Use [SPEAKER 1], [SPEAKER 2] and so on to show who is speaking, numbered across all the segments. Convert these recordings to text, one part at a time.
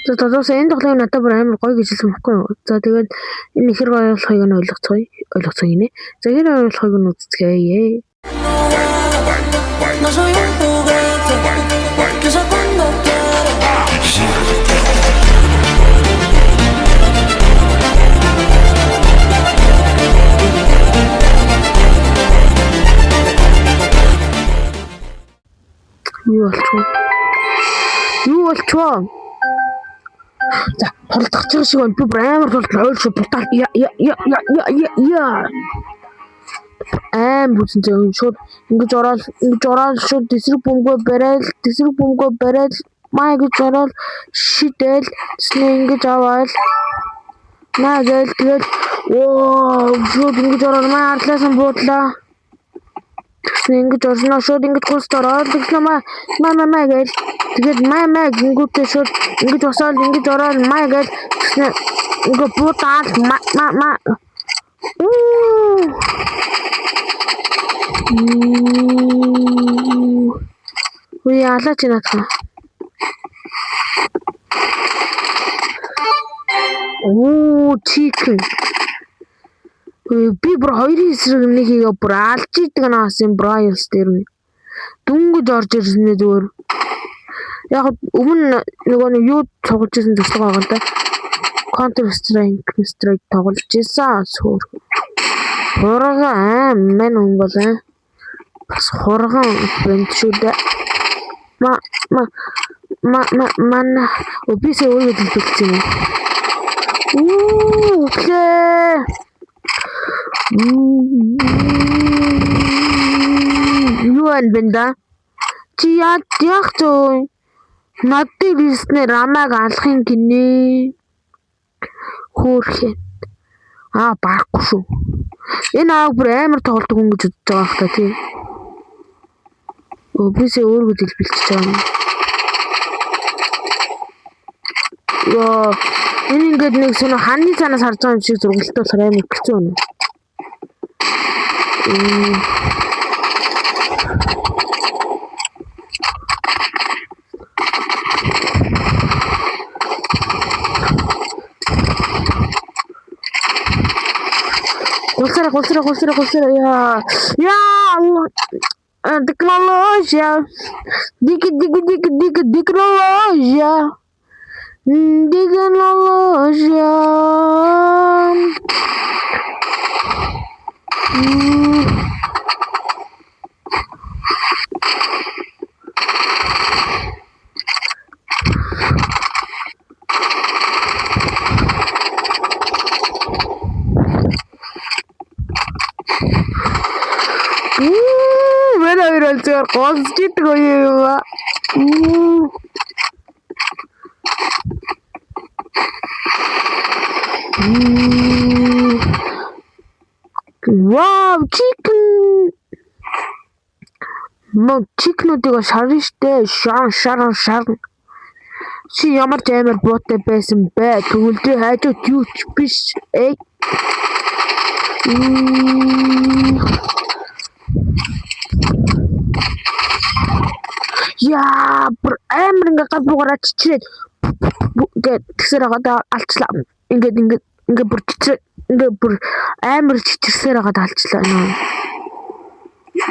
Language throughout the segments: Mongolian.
[SPEAKER 1] За энэ тоглоомыг надад бүр амар гоё гэж хэлсэн байхгүй юу? За тэгээд энэ ихэр гоё болохыг нь ойлгоцгоё гинэ. За хэр гоё болохыг нь үзцгээе.
[SPEAKER 2] No soy un juguete que usa cuando quiere. Юу болчихвоо? За толдох чиг шиг байна. Би амар толдол ойлшоо брутал. Бүзэн зэн шууд ингэж ороод шууд дэсрэг бөмбөгөө барайл маа гэж ороод шидэл снэ ингэж аваад маа гээл тэгэл шууд ингэж ороод маа ардлаасан буудлаа. Тэгснэ ингэж орсноо шууд ингэж густ ороод тэгснэ маа гээл тэгээд маа гингүүтээ шууд ингэж босоод ингэж ороод маа гээл тэгснэ ингээ буудаад маа Ой алаач наадах. Chicken. Би бүр хоёрын эсрэг нэгийг бүр алж идэг наас юм Bryce дээр нь. Дүнгэж орж ирсэнээ зүгээр. Яг өмнө нөгөө нэг юу цуглаж ирсэн төсөл байгаа юм да. Counter Strike тоглож ирсэн суур. Хурга мэн өнгөлөө. Бас хурган бэнт шүү дээ. Мана обисээ өөрөө дэлбэлцсэн юм. Окей. Юуан бэнда? Чи яах вэ? Надад ирснээр амааг алахын гинэ. Хөөрхөн. Барахгүй шүү. Энэ ааг бүр амар тоглодог хүн гэж бодож байгаа хта тий. Обисээ өөрөө дэлбэлцэж байгаа юм. Энэ ингээд нэг сонио ханны цаанаас харж байгаа юм шиг зургалтай болохоор амар хэцүү байна. Гулсара технология. Зэр гонцгийдэг оёо. Вау, chicken. Чикнүүдийг шарна штэ. Шар. Чи ямар ч амар буутай байсан бэ? Тэгвэл дэ хажууд юу ч биш. Яа, амар ингээ гал бугараа чичрээд ингээд тэгсээр байгаа алчлаа. Ингээд бүр чичрээ ингээ бүр амар чичирсээр байгаа алчлаа нөө.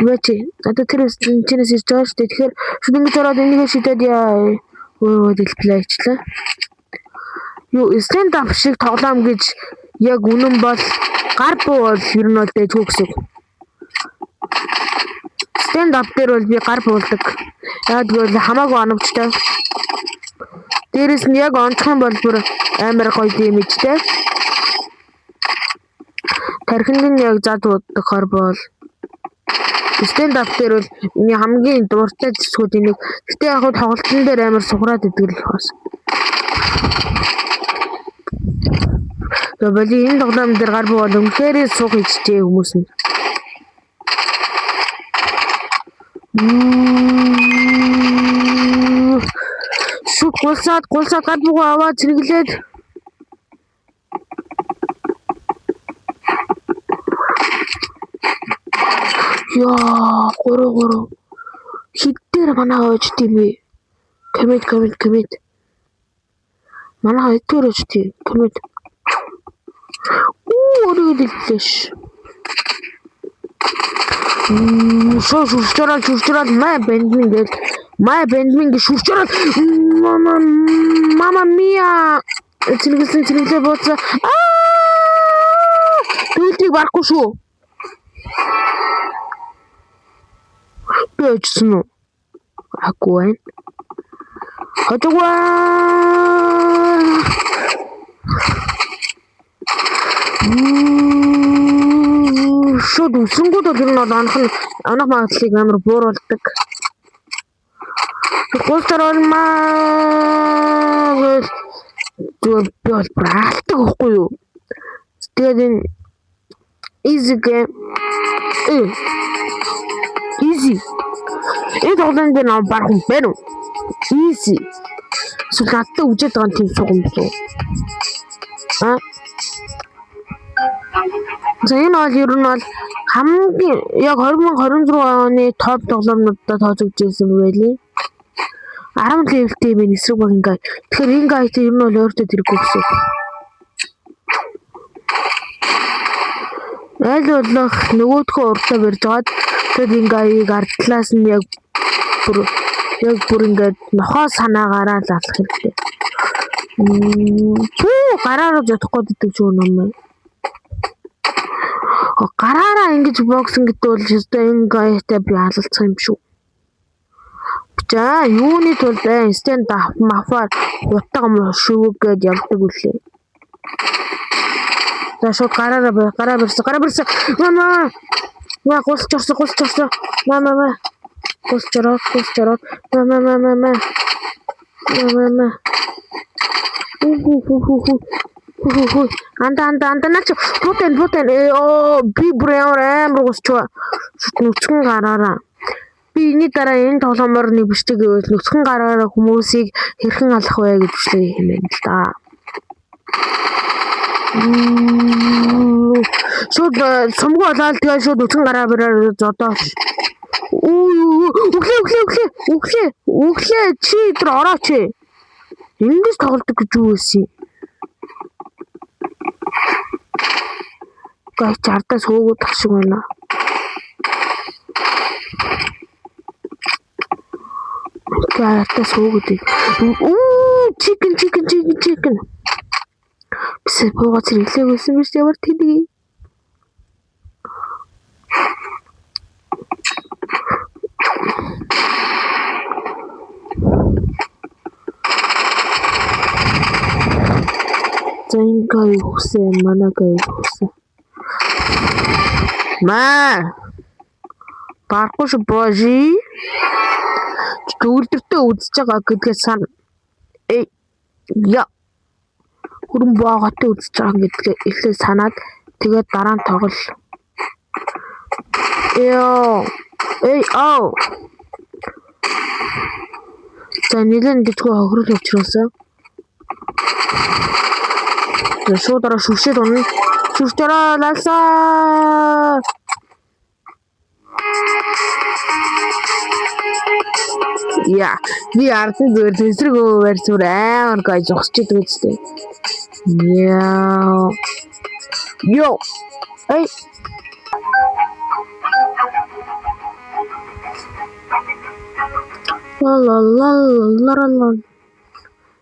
[SPEAKER 2] Мөчи, одоо тэр чинээс ирж байгаа шүү дээ. Тэгэхээр шууд ингэж ороод энийгээ шидэд өөрөө дэлплэйчлээ. Юу, stand up шиг тоглоом гэж яг үнэн бол гар буу бол ер нь бол дэжгүй гэсэн. Stand up дээр бол би гар буулдаг. Яг тэгвэл хамаагүй оногчтой. Дээрээс нь яг онцох юм бол бүр амар гоё дэмэжтэй. Тархинд нь яг зад удахаар бол stand up дээр бол миний хамгийн дуртай зэсгүүдийн нэг. Гэтэ яг тоглолтын дээр амар сугараад идэг л бас. Тэгээд энэ тоглоом дээр гар буу бол үнэхээр суух ичтэй хүмүүс нь. Шут гулсаад гад бугаа аваад зэрэглээд яа гурав хитээр манаа ойж тийм ээ коммент Манай хэдгээр ч тий. Комент. Өөрийгөө дэллээш. Шурчрал май бэндмин гэж шурчрал мама мия цэнгэлээ бууцаа төлтийг барахгүй шүү. Бэжсэн үү? Аггүй. Хатгаа шууд үсэнгүүд бол энэ анх магадлалыг амар бууруулдаг. Гостармаа зүгээр би бол браалтаг байхгүй юу? Тэгээд энэ easy game easy энэ тоглоом дээр нам барах байна уу? Easy сүлхаттай үжээд байгаа тийм сугам шүү. За энэ бол ер нь бол хамгийн яг 2026 оны топ тоглоомнуудад тооцогдож байсан байлээ. 10 левелтэй би эсрэг баг ингээ. Тэгэхээр ингээ айт ер нь бол өөртөө тэрэггүй гэсэн. Айл болох нөгөөдхөө уртаа барьж байгаад тэгэд ингээ аяыг ардлаас нь яг бүр ингээ нохоо санаагаараа л алах хэрэгтэй. Гараараа зодохгүй гэдэг ч юм уу. Гараараа ингэж бокс гэдэг бол өстой ингээ айтай би алалцах юм шүү. За юуны тулд стенд мафаар утга шүү гэж явдаг үлээ. За шууд гараа барьсан. Мама. Маа гусч орсон. Мама. Гусч ороо. Мама. Анда нач бутэн би амар гусч нүцгэн гараараа. Би энэ дараа энэ тоглоомор нэг бичдэг гэвэл нүцгэн гараараа хүмүүсийг хэрхэн алах вэ гэж бичлэг хэмээн л да. Шууд сумгуу олоод тэгээ шууд нүцгэн гараа бараар зодоош. Өглөө чи тэр орооч. Ингэж тоглодог гэж юу вэ? Гай чартаас хөөгөө тагшиг байна. Чартаас хөөгөө. Chicken. Бис буугаа зэрэглээг байсан биш ямар тэдгий. Зэнgai хүсээ манагай хүсээ. Барахгүй шүү божи. Төвлөртөө үзэж байгаа гэдгээ сан. Хүрэн боогатай үзэж байгаа гэдгээ эхлээ санаад тэгээд дараа нь тоглол. За нэлээд дэжгүй хохирол өвчрөөсөө. Шууд ороо шүршээд унна. Шүршээрээ лалсаа. Я, би ардын зүгээр эсрэг өвөр зүр амар гай зогсож идэг үстэй. Йо. Эй. Ла.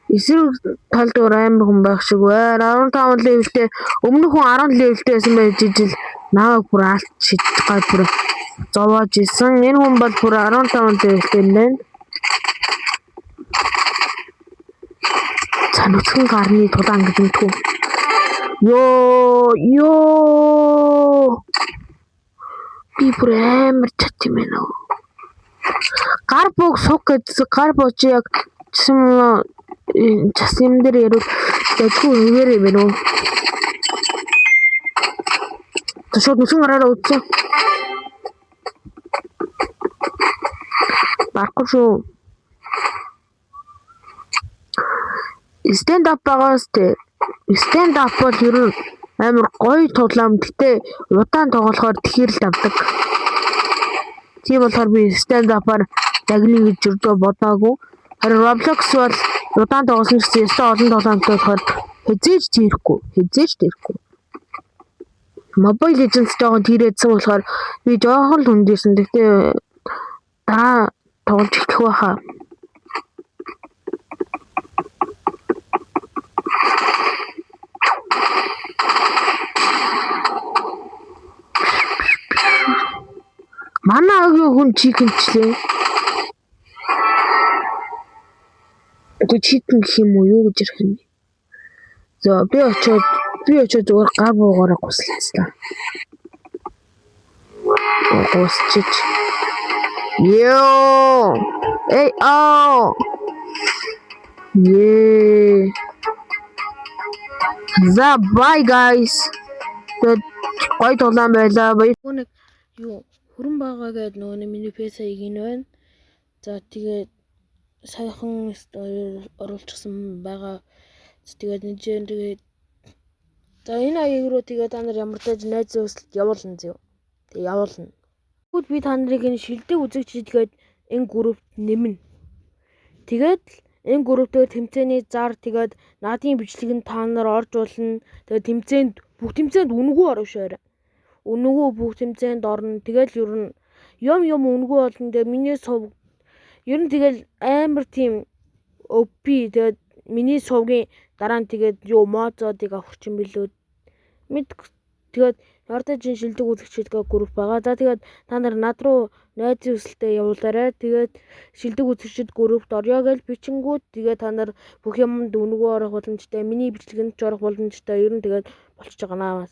[SPEAKER 2] Эсрэг талд амар хүн байх шиг байна. 15 левелтэй өмнөх хүн 10 левелтэй байсан байж ижил наваг бүр алт шидгай бүр зовоож исэн. Энэ хүн бол бүр 15 левелтэй юм байна. За нүцгэн гарны тулаан гэдэг нь. Йоо. Би бүр амар чат юм байна. Гар бог суг гэдсэн гар бож яг часим дээр яруу дэжгүй үгээр юм байна уу? Тэшүүд нүцгэн гараараа үтсэн. Барахгүй шүү. Stand up байгаас тэ. Stand up бол ер нь амар гоё тоглоом. Гэтэ удаан тоглохоор тэгэхээр л авдаг. Тийм болохоор би stand up-аар дагны гэж өрдөө бодоагүй. Харин Roblox бол
[SPEAKER 1] Удаан тоглосон ч гэсэн өстой олон тоглоомтой болохоор хязээж тийрэхгүй. Mobile Legends жоохон тийрээдсэн болохоор би жоохон л хүндэрсэн. Гэхдээ дараа тоглож эхлэх байхаа. Манай агийн хүн чикэнчлээ. Тэг чикэн гэх юм уу юу гэж ярих юм. За би очиод зүгээр гар буугаараа гусалцлаа. Гусчиж. Йоо! Эй аа! Yeah. За bye guys. Тэгэд гоё тоглоом байлаа. Нэг юу хүрэн байгаа гэдэг нөгөө миний пэсийг ин байна. За тэгээд саяхан оруулчихсан байгаа. Тэгээд нэмжээр тэгээд за энэ аяг руу тэгээд та нар ямар тааж найз өсөлт явуулна зөө. Тэг явуулна. Тэгвэл би та нарыг энэ шилдэг үзэгч тэгээд энэ группт нэмнэ. Тэгээд энэ группээр тэмцээний зар тэгээд наадын бичлэгэнд та нар орж болно. Тэгээд бүх тэмцээнд үнэгүй орно шээрэ. Үнэгүй бүх тэмцээнд орно. Тэгэл ер нь юм үнэгүй болно. Тэгээд миний сувг ер нь тэгэл амар тийм OP тэгээд миний сувгийн дараа нь тэгээд юу мозодыг авах юм билүү. Тэгээд Yardage шилдэг үзэгчдийн групп байгаа. За тэгээд та нар над руу найзын өсөлтөд явуулаарай. Тэгээд шилдэг үзэгчд группт орё гэж бичингүүд тэгээд та нар бүх юмд үнэгүй орох боломжтой. Миний бичлэгэнд ч орох боломжтой. Ер нь тэгээд болчихж байгаа наа.